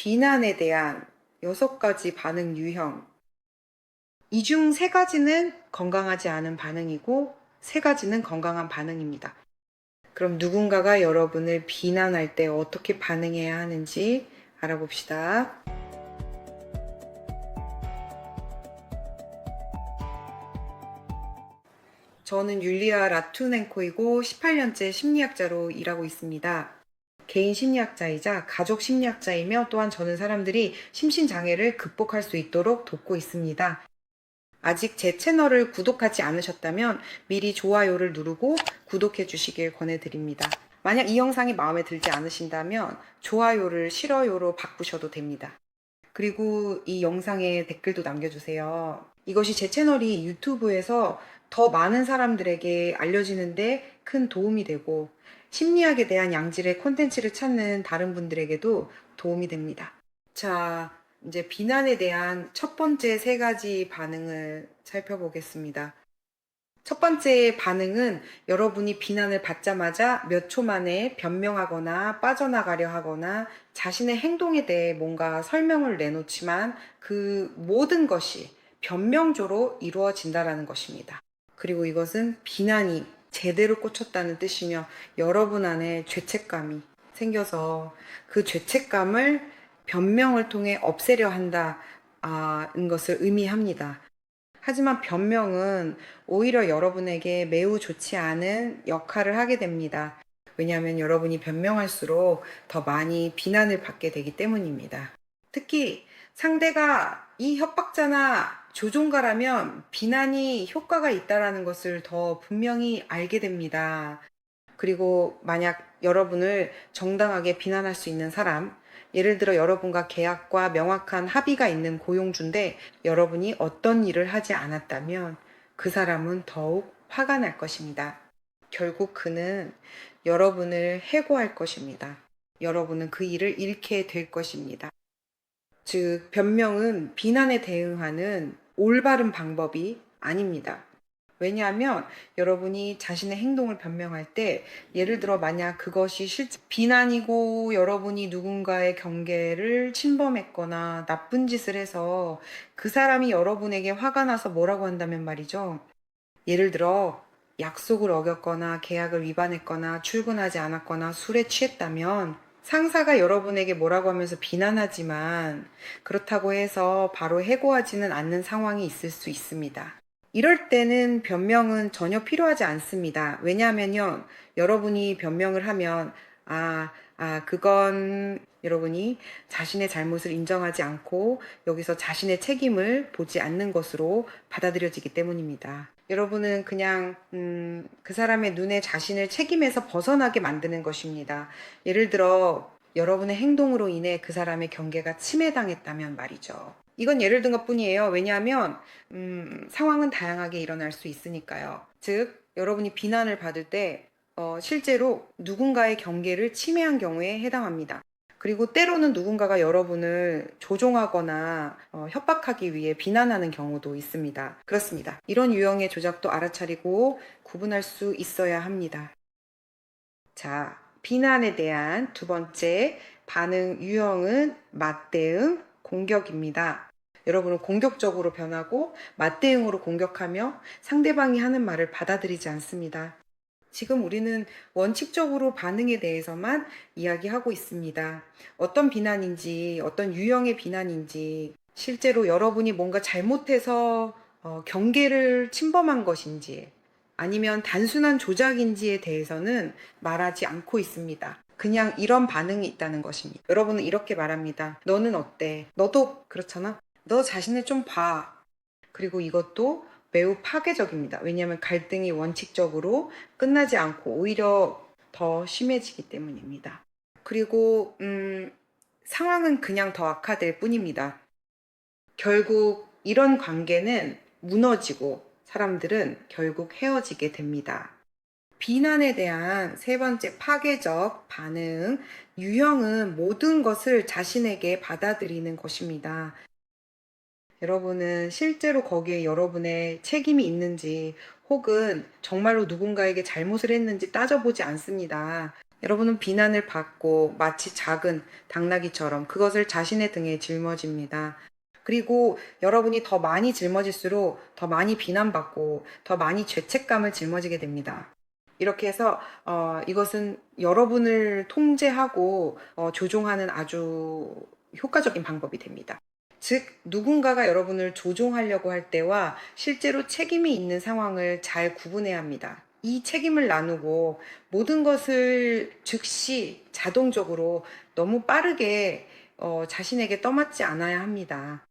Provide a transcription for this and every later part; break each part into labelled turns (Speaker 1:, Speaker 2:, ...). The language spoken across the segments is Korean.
Speaker 1: 비난에 대한 6가지 반응 유형. 이 중 3가지는 건강하지 않은 반응이고 3가지는 건강한 반응입니다. 그럼 누군가가 여러분을 비난할 때 어떻게 반응해야 하는지 알아봅시다. 저는 율리아 라투넨코이고 18년째 심리학자로 일하고 있습니다. 개인 심리학자이자 가족 심리학자이며 또한 저는 사람들이 심신장애를 극복할 수 있도록 돕고 있습니다. 아직 제 채널을 구독하지 않으셨다면 미리 좋아요를 누르고 구독해 주시길 권해드립니다. 만약 이 영상이 마음에 들지 않으신다면 좋아요를 싫어요로 바꾸셔도 됩니다. 그리고 이 영상에 댓글도 남겨주세요. 이것이 제 채널이 유튜브에서 더 많은 사람들에게 알려지는데 큰 도움이 되고 심리학에 대한 양질의 콘텐츠를 찾는 다른 분들에게도 도움이 됩니다. 자, 이제 비난에 대한 첫 번째 3가지 반응을 살펴보겠습니다. 첫 번째 반응은 여러분이 비난을 받자마자 몇 초 만에 변명하거나 빠져나가려 하거나 자신의 행동에 대해 뭔가 설명을 내놓지만 그 모든 것이 변명조로 이루어진다라는 것입니다. 그리고 이것은 비난이 제대로 꽂혔다는 뜻이며 여러분 안에 죄책감이 생겨서 그 죄책감을 변명을 통해 없애려 한다는 것을 의미합니다. 하지만 변명은 오히려 여러분에게 매우 좋지 않은 역할을 하게 됩니다. 왜냐하면 여러분이 변명할수록 더 많이 비난을 받게 되기 때문입니다. 특히 상대가 이 협박자나 조종가라면 비난이 효과가 있다는 것을 더 분명히 알게 됩니다. 그리고 만약 여러분을 정당하게 비난할 수 있는 사람, 예를 들어 여러분과 계약과 명확한 합의가 있는 고용주인데 여러분이 어떤 일을 하지 않았다면 그 사람은 더욱 화가 날 것입니다. 결국 그는 여러분을 해고할 것입니다. 여러분은 그 일을 잃게 될 것입니다. 즉, 변명은 비난에 대응하는 올바른 방법이 아닙니다. 왜냐하면 여러분이 자신의 행동을 변명할 때 예를 들어 만약 그것이 실제 비난이고 여러분이 누군가의 경계를 침범했거나 나쁜 짓을 해서 그 사람이 여러분에게 화가 나서 뭐라고 한다면 말이죠. 예를 들어 약속을 어겼거나 계약을 위반했거나 출근하지 않았거나 술에 취했다면 상사가 여러분에게 뭐라고 하면서 비난하지만 그렇다고 해서 바로 해고하지는 않는 상황이 있을 수 있습니다. 이럴 때는 변명은 전혀 필요하지 않습니다. 왜냐하면요, 여러분이 변명을 하면, 그건 여러분이 자신의 잘못을 인정하지 않고 여기서 자신의 책임을 보지 않는 것으로 받아들여지기 때문입니다. 여러분은 그냥 그 사람의 눈에 자신을 책임에서 벗어나게 만드는 것입니다. 예를 들어 여러분의 행동으로 인해 그 사람의 경계가 침해당했다면 말이죠. 이건 예를 든 것 뿐이에요. 왜냐하면 상황은 다양하게 일어날 수 있으니까요. 즉, 여러분이 비난을 받을 때 실제로 누군가의 경계를 침해한 경우에 해당합니다. 그리고 때로는 누군가가 여러분을 조종하거나 협박하기 위해 비난하는 경우도 있습니다. 그렇습니다. 이런 유형의 조작도 알아차리고 구분할 수 있어야 합니다. 자, 비난에 대한 두 번째 반응 유형은 맞대응, 공격입니다. 여러분은 공격적으로 변하고 맞대응으로 공격하며 상대방이 하는 말을 받아들이지 않습니다. 지금 우리는 원칙적으로 반응에 대해서만 이야기하고 있습니다. 어떤 비난인지, 어떤 유형의 비난인지, 실제로 여러분이 뭔가 잘못해서 경계를 침범한 것인지, 아니면 단순한 조작인지에 대해서는 말하지 않고 있습니다. 그냥 이런 반응이 있다는 것입니다. 여러분은 이렇게 말합니다. 너는 어때? 너도 그렇잖아? 너 자신을 좀 봐. 그리고 이것도 매우 파괴적입니다. 왜냐하면 갈등이 원칙적으로 끝나지 않고 오히려 더 심해지기 때문입니다. 그리고 상황은 그냥 더 악화될 뿐입니다. 결국 이런 관계는 무너지고 사람들은 결국 헤어지게 됩니다. 비난에 대한 세 번째 파괴적 반응, 유형은 모든 것을 자신에게 받아들이는 것입니다. 여러분은 실제로 거기에 여러분의 책임이 있는지 혹은 정말로 누군가에게 잘못을 했는지 따져보지 않습니다. 여러분은 비난을 받고 마치 작은 당나귀처럼 그것을 자신의 등에 짊어집니다. 그리고 여러분이 더 많이 짊어질수록 더 많이 비난받고 더 많이 죄책감을 짊어지게 됩니다. 이렇게 해서 이것은 여러분을 통제하고 조종하는 아주 효과적인 방법이 됩니다. 즉, 누군가가 여러분을 조종하려고 할 때와 실제로 책임이 있는 상황을 잘 구분해야 합니다. 이 책임을 나누고 모든 것을 즉시 자동적으로 너무 빠르게 자신에게 떠맡지 않아야 합니다.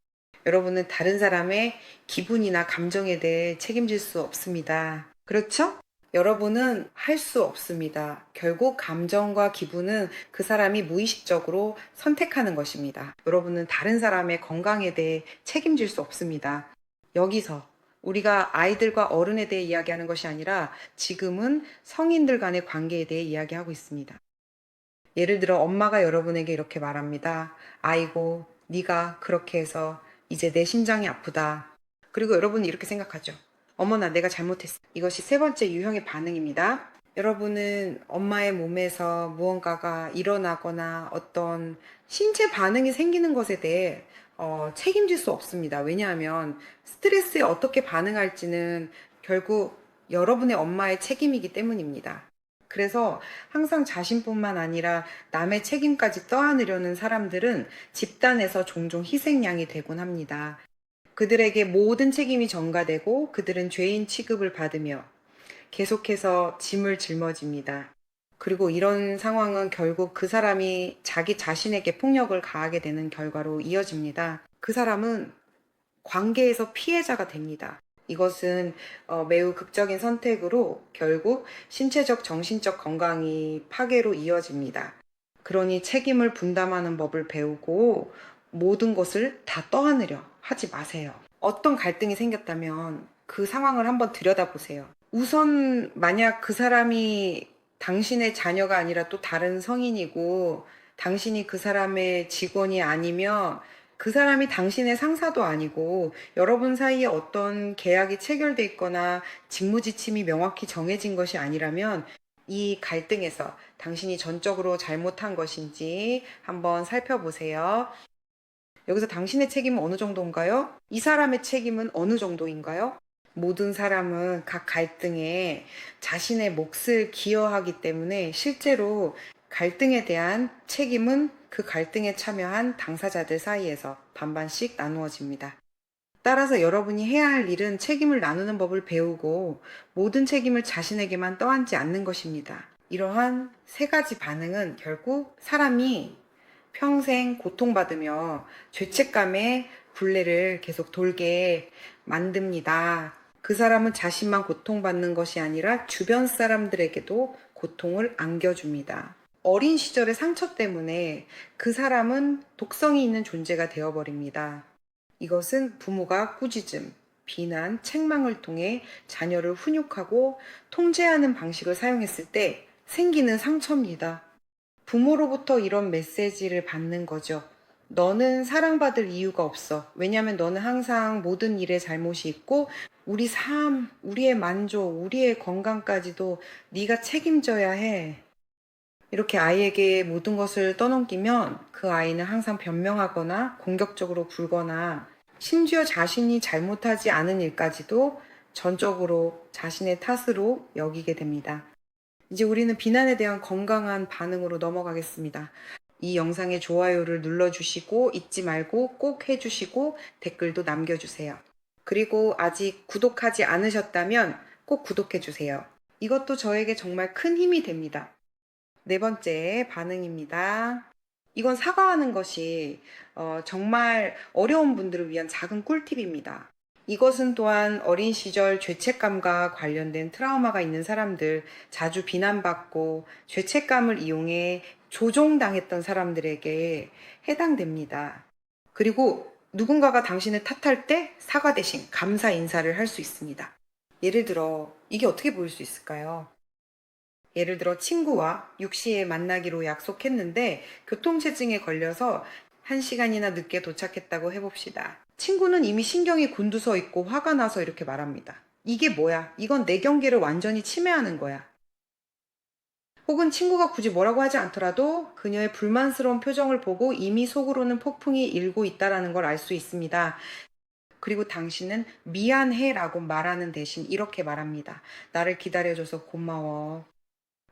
Speaker 1: 여러분은 다른 사람의 기분이나 감정에 대해 책임질 수 없습니다. 그렇죠? 여러분은 할 수 없습니다. 결국 감정과 기분은 그 사람이 무의식적으로 선택하는 것입니다. 여러분은 다른 사람의 건강에 대해 책임질 수 없습니다. 여기서 우리가 아이들과 어른에 대해 이야기하는 것이 아니라 지금은 성인들 간의 관계에 대해 이야기하고 있습니다. 예를 들어 엄마가 여러분에게 이렇게 말합니다. 아이고, 네가 그렇게 해서 이제 내 심장이 아프다. 그리고 여러분은 이렇게 생각하죠. 어머나, 내가 잘못했어. 이것이 세 번째 유형의 반응입니다. 여러분은 엄마의 몸에서 무언가가 일어나거나 어떤 신체 반응이 생기는 것에 대해 책임질 수 없습니다. 왜냐하면 스트레스에 어떻게 반응할지는 결국 여러분의 엄마의 책임이기 때문입니다. 그래서 항상 자신뿐만 아니라 남의 책임까지 떠안으려는 사람들은 집단에서 종종 희생양이 되곤 합니다. 그들에게 모든 책임이 전가되고 그들은 죄인 취급을 받으며 계속해서 짐을 짊어집니다. 그리고 이런 상황은 결국 그 사람이 자기 자신에게 폭력을 가하게 되는 결과로 이어집니다. 그 사람은 관계에서 피해자가 됩니다. 이것은 매우 극적인 선택으로 결국 신체적, 정신적 건강이 파괴로 이어집니다. 그러니 책임을 분담하는 법을 배우고 모든 것을 다 떠안으려 하지 마세요. 어떤 갈등이 생겼다면 그 상황을 한번 들여다보세요. 우선 만약 그 사람이 당신의 자녀가 아니라 또 다른 성인이고 당신이 그 사람의 직원이 아니면 그 사람이 당신의 상사도 아니고 여러분 사이에 어떤 계약이 체결돼 있거나 직무지침이 명확히 정해진 것이 아니라면 이 갈등에서 당신이 전적으로 잘못한 것인지 한번 살펴보세요. 여기서 당신의 책임은 어느 정도인가요? 이 사람의 책임은 어느 정도인가요? 모든 사람은 각 갈등에 자신의 몫을 기여하기 때문에 실제로 갈등에 대한 책임은 그 갈등에 참여한 당사자들 사이에서 반반씩 나누어집니다. 따라서 여러분이 해야 할 일은 책임을 나누는 법을 배우고 모든 책임을 자신에게만 떠안지 않는 것입니다. 이러한 세 가지 반응은 결국 사람이 평생 고통받으며 죄책감의 굴레를 계속 돌게 만듭니다. 그 사람은 자신만 고통받는 것이 아니라 주변 사람들에게도 고통을 안겨줍니다. 어린 시절의 상처 때문에 그 사람은 독성이 있는 존재가 되어버립니다. 이것은 부모가 꾸짖음, 비난, 책망을 통해 자녀를 훈육하고 통제하는 방식을 사용했을 때 생기는 상처입니다. 부모로부터 이런 메시지를 받는 거죠. 너는 사랑받을 이유가 없어. 왜냐하면 너는 항상 모든 일에 잘못이 있고 우리 삶, 우리의 만족, 우리의 건강까지도 네가 책임져야 해. 이렇게 아이에게 모든 것을 떠넘기면 그 아이는 항상 변명하거나 공격적으로 굴거나 심지어 자신이 잘못하지 않은 일까지도 전적으로 자신의 탓으로 여기게 됩니다. 이제 우리는 비난에 대한 건강한 반응으로 넘어가겠습니다. 이 영상에 좋아요를 눌러주시고 잊지 말고 꼭 해주시고 댓글도 남겨주세요. 그리고 아직 구독하지 않으셨다면 꼭 구독해주세요. 이것도 저에게 정말 큰 힘이 됩니다. 네 번째 반응입니다. 이건 사과하는 것이 정말 어려운 분들을 위한 작은 꿀팁입니다. 이것은 또한 어린 시절 죄책감과 관련된 트라우마가 있는 사람들, 자주 비난받고 죄책감을 이용해 조종당했던 사람들에게 해당됩니다. 그리고 누군가가 당신을 탓할 때 사과 대신 감사 인사를 할 수 있습니다. 예를 들어 이게 어떻게 보일 수 있을까요? 예를 들어 친구와 6시에 만나기로 약속했는데 교통체증에 걸려서 1시간이나 늦게 도착했다고 해봅시다. 친구는 이미 신경이 곤두서 있고 화가 나서 이렇게 말합니다. 이게 뭐야? 이건 내 경계를 완전히 침해하는 거야. 혹은 친구가 굳이 뭐라고 하지 않더라도 그녀의 불만스러운 표정을 보고 이미 속으로는 폭풍이 일고 있다는 걸 알 수 있습니다. 그리고 당신은 미안해 라고 말하는 대신 이렇게 말합니다. 나를 기다려줘서 고마워.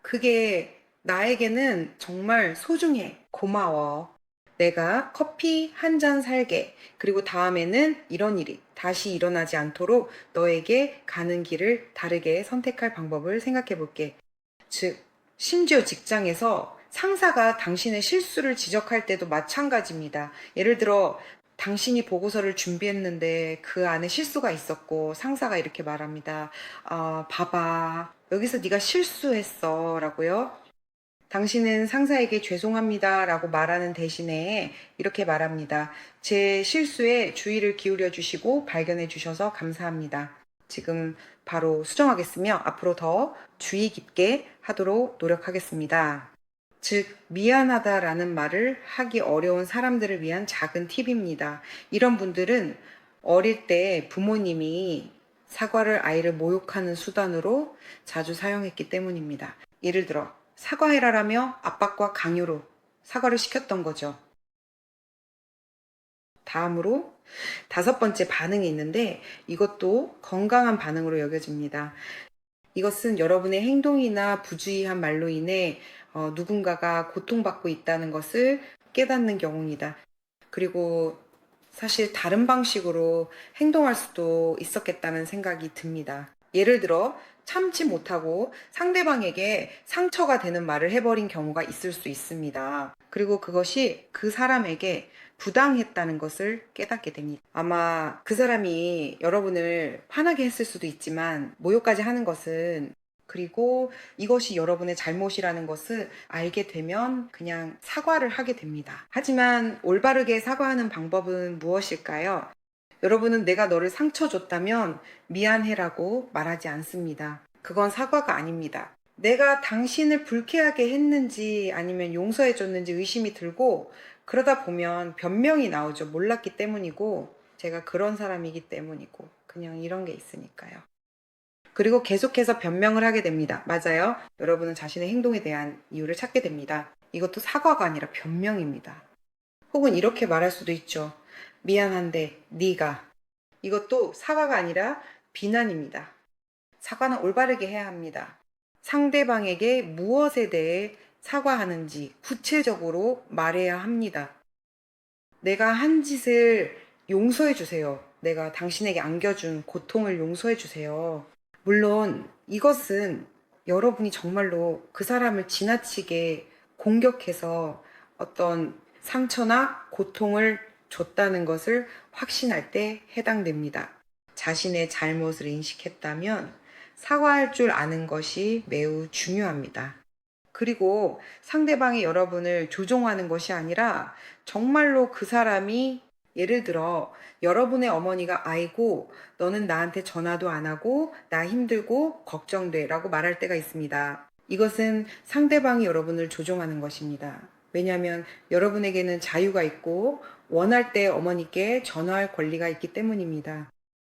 Speaker 1: 그게 나에게는 정말 소중해. 고마워. 내가 커피 한 잔 살게. 그리고 다음에는 이런 일이 다시 일어나지 않도록 너에게 가는 길을 다르게 선택할 방법을 생각해 볼게. 즉, 심지어 직장에서 상사가 당신의 실수를 지적할 때도 마찬가지입니다. 예를 들어, 당신이 보고서를 준비했는데 그 안에 실수가 있었고 상사가 이렇게 말합니다. 봐봐. 여기서 네가 실수했어. 라고요. 당신은 상사에게 죄송합니다. 라고 말하는 대신에 이렇게 말합니다. 제 실수에 주의를 기울여 주시고 발견해 주셔서 감사합니다. 지금 바로 수정하겠으며 앞으로 더 주의 깊게 하도록 노력하겠습니다. 즉, 미안하다라는 말을 하기 어려운 사람들을 위한 작은 팁입니다. 이런 분들은 어릴 때 부모님이 사과를 아이를 모욕하는 수단으로 자주 사용했기 때문입니다. 예를 들어, 사과해라라며 압박과 강요로 사과를 시켰던 거죠. 다음으로 5번째 반응이 있는데 이것도 건강한 반응으로 여겨집니다. 이것은 여러분의 행동이나 부주의한 말로 인해 누군가가 고통받고 있다는 것을 깨닫는 경우입니다. 그리고 사실 다른 방식으로 행동할 수도 있었겠다는 생각이 듭니다. 예를 들어 참지 못하고 상대방에게 상처가 되는 말을 해버린 경우가 있을 수 있습니다. 그리고 그것이 그 사람에게 부당했다는 것을 깨닫게 됩니다. 아마 그 사람이 여러분을 화나게 했을 수도 있지만 모욕까지 하는 것은, 그리고 이것이 여러분의 잘못이라는 것을 알게 되면 그냥 사과를 하게 됩니다. 하지만 올바르게 사과하는 방법은 무엇일까요? 여러분은 내가 너를 상처 줬다면 미안해라고 말하지 않습니다. 그건 사과가 아닙니다. 내가 당신을 불쾌하게 했는지 아니면 용서해 줬는지 의심이 들고 그러다 보면 변명이 나오죠. 몰랐기 때문이고 제가 그런 사람이기 때문이고 그냥 이런 게 있으니까요. 그리고 계속해서 변명을 하게 됩니다. 맞아요. 여러분은 자신의 행동에 대한 이유를 찾게 됩니다. 이것도 사과가 아니라 변명입니다. 혹은 이렇게 말할 수도 있죠. 미안한데 네가. 이것도 사과가 아니라 비난입니다. 사과는 올바르게 해야 합니다. 상대방에게 무엇에 대해 사과하는지 구체적으로 말해야 합니다. 내가 한 짓을 용서해 주세요. 내가 당신에게 안겨준 고통을 용서해 주세요. 물론 이것은 여러분이 정말로 그 사람을 지나치게 공격해서 어떤 상처나 고통을 줬다는 것을 확신할 때 해당됩니다. 자신의 잘못을 인식했다면 사과할 줄 아는 것이 매우 중요합니다. 그리고 상대방이 여러분을 조종하는 것이 아니라 정말로 그 사람이, 예를 들어 여러분의 어머니가 아이고 너는 나한테 전화도 안 하고 나 힘들고 걱정돼 라고 말할 때가 있습니다. 이것은 상대방이 여러분을 조종하는 것입니다. 왜냐하면 여러분에게는 자유가 있고 원할 때 어머니께 전화할 권리가 있기 때문입니다.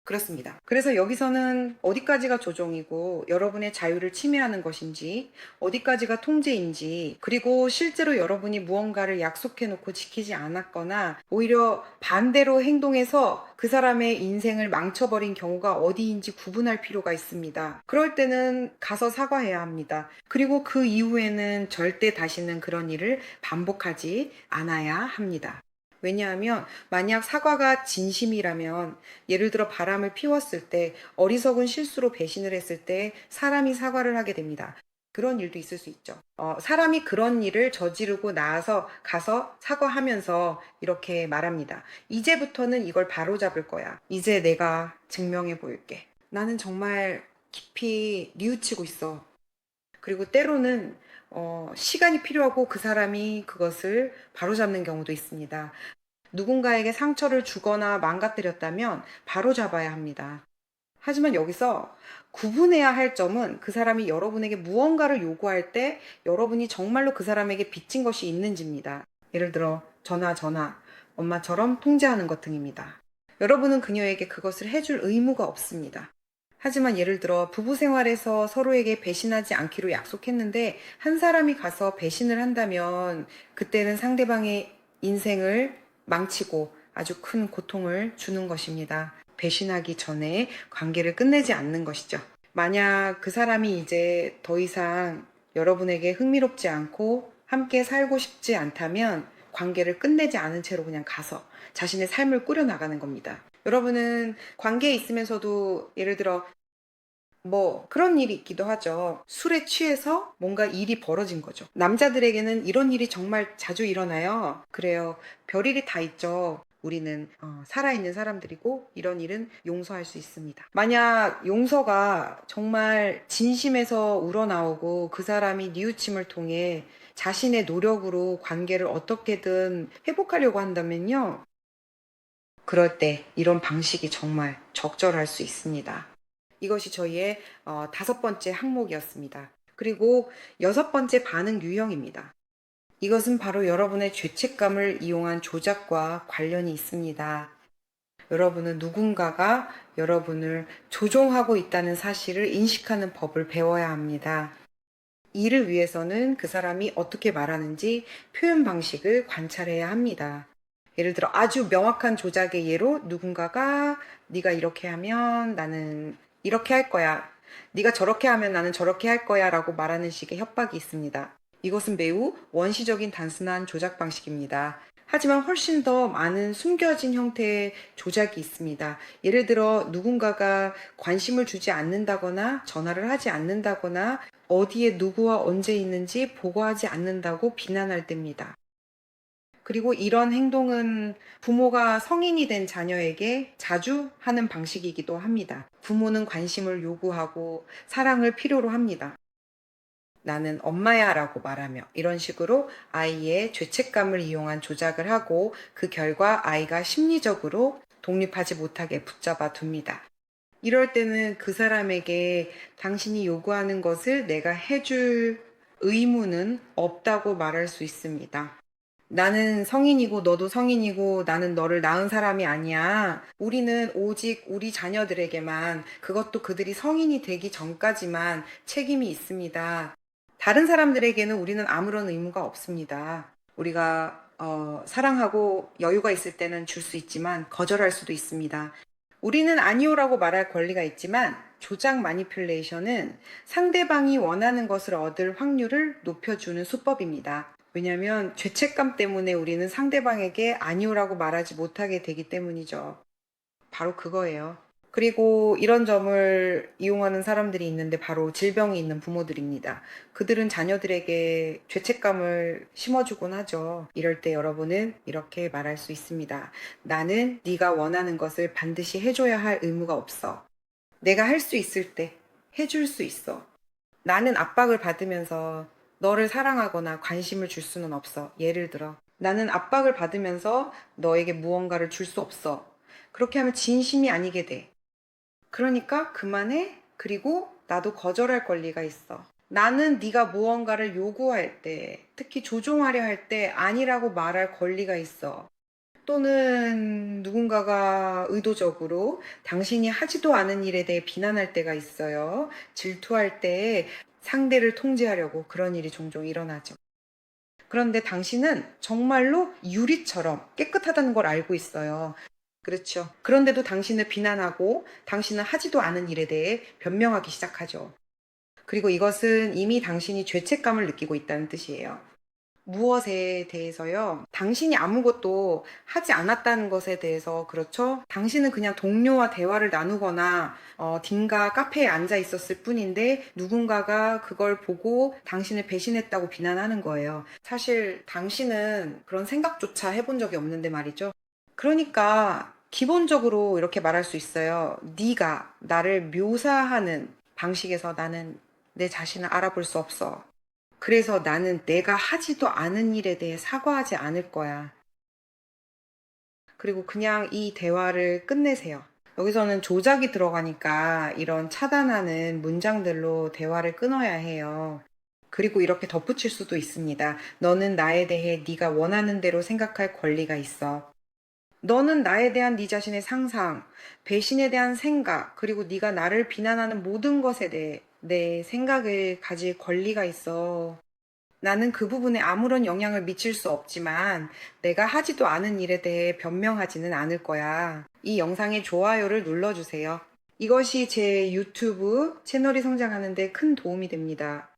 Speaker 1: 그렇습니다. 그래서 여기서는 어디까지가 조종이고 여러분의 자유를 침해하는 것인지, 어디까지가 통제인지, 그리고 실제로 여러분이 무언가를 약속해 놓고 지키지 않았거나 오히려 반대로 행동해서 그 사람의 인생을 망쳐버린 경우가 어디인지 구분할 필요가 있습니다. 그럴 때는 가서 사과해야 합니다. 그리고 그 이후에는 절대 다시는 그런 일을 반복하지 않아야 합니다. 왜냐하면 만약 사과가 진심이라면, 예를 들어 바람을 피웠을 때, 어리석은 실수로 배신을 했을 때 사람이 사과를 하게 됩니다. 그런 일도 있을 수 있죠. 사람이 그런 일을 저지르고 나서 가서 사과하면서 이렇게 말합니다. 이제부터는 이걸 바로잡을 거야. 이제 내가 증명해 보일게. 나는 정말 깊이 뉘우치고 있어. 그리고 때로는 시간이 필요하고 그 사람이 그것을 바로잡는 경우도 있습니다. 누군가에게 상처를 주거나 망가뜨렸다면 바로잡아야 합니다. 하지만 여기서 구분해야 할 점은 그 사람이 여러분에게 무언가를 요구할 때 여러분이 정말로 그 사람에게 빚진 것이 있는지입니다. 예를 들어 전화, 엄마처럼 통제하는 것 등입니다. 여러분은 그녀에게 그것을 해줄 의무가 없습니다. 하지만 예를 들어 부부 생활에서 서로에게 배신하지 않기로 약속했는데 한 사람이 가서 배신을 한다면 그때는 상대방의 인생을 망치고 아주 큰 고통을 주는 것입니다. 배신하기 전에 관계를 끝내지 않는 것이죠. 만약 그 사람이 이제 더 이상 여러분에게 흥미롭지 않고 함께 살고 싶지 않다면 관계를 끝내지 않은 채로 그냥 가서 자신의 삶을 꾸려나가는 겁니다. 여러분은 관계에 있으면서도 예를 들어 뭐 그런 일이 있기도 하죠. 술에 취해서 뭔가 일이 벌어진 거죠. 남자들에게는 이런 일이 정말 자주 일어나요. 그래요. 별일이 다 있죠. 우리는 살아있는 사람들이고 이런 일은 용서할 수 있습니다. 만약 용서가 정말 진심에서 우러나오고 그 사람이 뉘우침을 통해 자신의 노력으로 관계를 어떻게든 회복하려고 한다면요. 그럴 때 이런 방식이 정말 적절할 수 있습니다. 이것이 저희의 5번째 항목이었습니다. 그리고 6번째 반응 유형입니다. 이것은 바로 여러분의 죄책감을 이용한 조작과 관련이 있습니다. 여러분은 누군가가 여러분을 조종하고 있다는 사실을 인식하는 법을 배워야 합니다. 이를 위해서는 그 사람이 어떻게 말하는지 표현 방식을 관찰해야 합니다. 예를 들어 아주 명확한 조작의 예로 누군가가 네가 이렇게 하면 나는 이렇게 할 거야. 네가 저렇게 하면 나는 저렇게 할 거야 라고 말하는 식의 협박이 있습니다. 이것은 매우 원시적인 단순한 조작 방식입니다. 하지만 훨씬 더 많은 숨겨진 형태의 조작이 있습니다. 예를 들어 누군가가 관심을 주지 않는다거나 전화를 하지 않는다거나 어디에 누구와 언제 있는지 보고하지 않는다고 비난할 때입니다. 그리고 이런 행동은 부모가 성인이 된 자녀에게 자주 하는 방식이기도 합니다. 부모는 관심을 요구하고 사랑을 필요로 합니다. 나는 엄마야 라고 말하며 이런 식으로 아이의 죄책감을 이용한 조작을 하고 그 결과 아이가 심리적으로 독립하지 못하게 붙잡아 둡니다. 이럴 때는 그 사람에게 당신이 요구하는 것을 내가 해줄 의무는 없다고 말할 수 있습니다. 나는 성인이고 너도 성인이고 나는 너를 낳은 사람이 아니야. 우리는 오직 우리 자녀들에게만 그것도 그들이 성인이 되기 전까지만 책임이 있습니다. 다른 사람들에게는 우리는 아무런 의무가 없습니다. 우리가 사랑하고 여유가 있을 때는 줄 수 있지만 거절할 수도 있습니다. 우리는 아니오라고 말할 권리가 있지만 조작 마니퓰레이션은 상대방이 원하는 것을 얻을 확률을 높여주는 수법입니다. 왜냐하면 죄책감 때문에 우리는 상대방에게 아니오라고 말하지 못하게 되기 때문이죠. 바로 그거예요. 그리고 이런 점을 이용하는 사람들이 있는데 바로 질병이 있는 부모들입니다. 그들은 자녀들에게 죄책감을 심어주곤 하죠. 이럴 때 여러분은 이렇게 말할 수 있습니다. 나는 네가 원하는 것을 반드시 해줘야 할 의무가 없어. 내가 할 수 있을 때 해줄 수 있어. 나는 압박을 받으면서 너를 사랑하거나 관심을 줄 수는 없어. 예를 들어, 나는 압박을 받으면서 너에게 무언가를 줄 수 없어. 그렇게 하면 진심이 아니게 돼. 그러니까 그만해. 그리고 나도 거절할 권리가 있어. 나는 네가 무언가를 요구할 때, 특히 조종하려 할 때 아니라고 말할 권리가 있어. 또는 누군가가 의도적으로 당신이 하지도 않은 일에 대해 비난할 때가 있어요. 질투할 때 상대를 통제하려고 그런 일이 종종 일어나죠. 그런데 당신은 정말로 유리처럼 깨끗하다는 걸 알고 있어요. 그렇죠. 그런데도 당신을 비난하고 당신은 하지도 않은 일에 대해 변명하기 시작하죠. 그리고 이것은 이미 당신이 죄책감을 느끼고 있다는 뜻이에요. 무엇에 대해서요? 당신이 아무것도 하지 않았다는 것에 대해서 그렇죠? 당신은 그냥 동료와 대화를 나누거나 딘가 카페에 앉아 있었을 뿐인데 누군가가 그걸 보고 당신을 배신했다고 비난하는 거예요. 사실 당신은 그런 생각조차 해본 적이 없는데 말이죠. 그러니까 기본적으로 이렇게 말할 수 있어요. 네가 나를 묘사하는 방식에서 나는 내 자신을 알아볼 수 없어. 그래서 나는 내가 하지도 않은 일에 대해 사과하지 않을 거야. 그리고 그냥 이 대화를 끝내세요. 여기서는 조작이 들어가니까 이런 차단하는 문장들로 대화를 끊어야 해요. 그리고 이렇게 덧붙일 수도 있습니다. 너는 나에 대해 네가 원하는 대로 생각할 권리가 있어. 너는 나에 대한 네 자신의 상상, 배신에 대한 생각, 그리고 네가 나를 비난하는 모든 것에 대해 내 생각을 가질 권리가 있어. 나는 그 부분에 아무런 영향을 미칠 수 없지만 내가 하지도 않은 일에 대해 변명하지는 않을 거야. 이 영상에 좋아요를 눌러주세요. 이것이 제 유튜브 채널이 성장하는 데 큰 도움이 됩니다.